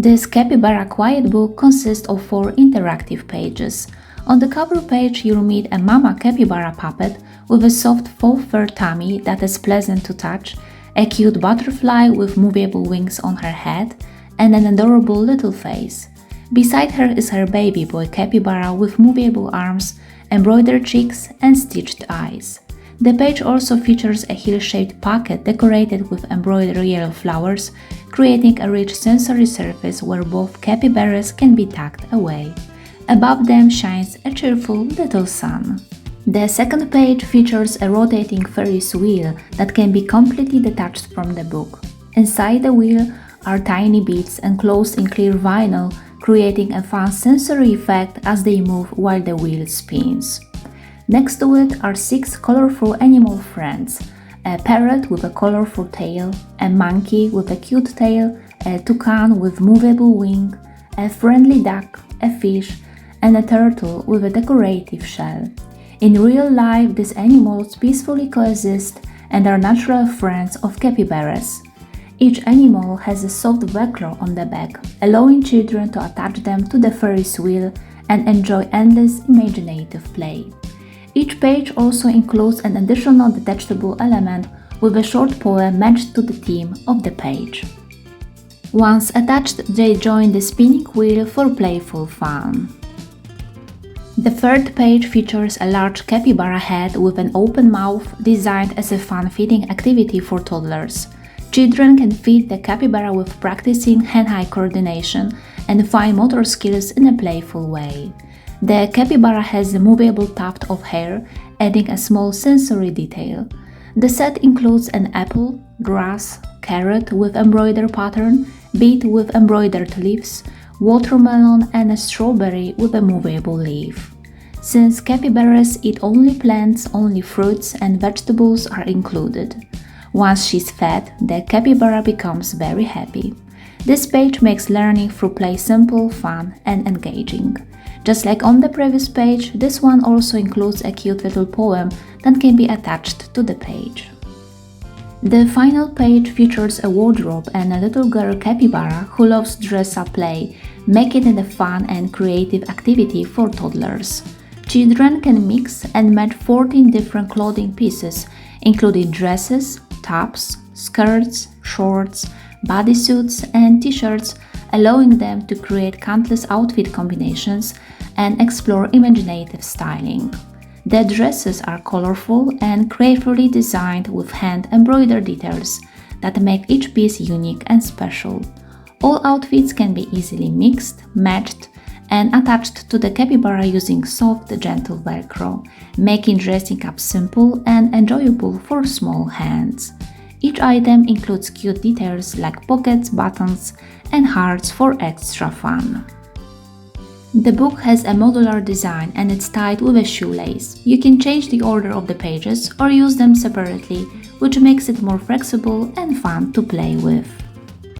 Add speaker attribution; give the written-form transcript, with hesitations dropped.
Speaker 1: This Capybara Quiet Book consists of 4 interactive pages. On the cover page you'll meet a mama capybara puppet with a soft faux fur tummy that is pleasant to touch, a cute butterfly with movable wings on her head, and an adorable little face. Beside her is her baby boy capybara with movable arms, embroidered cheeks, and stitched eyes. The page also features a heel-shaped pocket decorated with embroidered yellow flowers, creating a rich sensory surface where both capybaras can be tucked away. Above them shines a cheerful little sun. The second page features a rotating Ferris wheel that can be completely detached from the book. Inside the wheel are tiny beads enclosed in clear vinyl, creating a fun sensory effect as they move while the wheel spins. Next to it are 6 colorful animal friends: a parrot with a colorful tail, a monkey with a cute tail, a toucan with movable wing, a friendly duck, a fish, and a turtle with a decorative shell. In real life, these animals peacefully coexist and are natural friends of capybaras. Each animal has a soft Velcro on the back, allowing children to attach them to the Ferris wheel and enjoy endless imaginative play. Each page also includes an additional detachable element with a short poem matched to the theme of the page. Once attached, they join the spinning wheel for playful fun. The third page features a large capybara head with an open mouth designed as a fun-feeding activity for toddlers. Children can feed the capybara with practicing hand-eye coordination and fine motor skills in a playful way. The capybara has a movable tuft of hair, adding a small sensory detail. The set includes an apple, grass, carrot with embroidered pattern, beet with embroidered leaves, watermelon, and a strawberry with a movable leaf. Since capybaras eat only plants, only fruits and vegetables are included. Once she's fed, the capybara becomes very happy. This page makes learning through play simple, fun, and engaging. Just like on the previous page, this one also includes a cute little poem that can be attached to the page. The final page features a wardrobe and a little girl capybara who loves dress-up play, making it a fun and creative activity for toddlers. Children can mix and match 14 different clothing pieces, including dresses, tops, skirts, shorts, bodysuits, and t-shirts, allowing them to create countless outfit combinations and explore imaginative styling. The dresses are colorful and carefully designed with hand-embroidered details that make each piece unique and special. All outfits can be easily mixed, matched, and attached to the capybara using soft, gentle Velcro, making dressing up simple and enjoyable for small hands. Each item includes cute details like pockets, buttons, and hearts for extra fun. The book has a modular design and it's tied with a shoelace. You can change the order of the pages or use them separately, which makes it more flexible and fun to play with.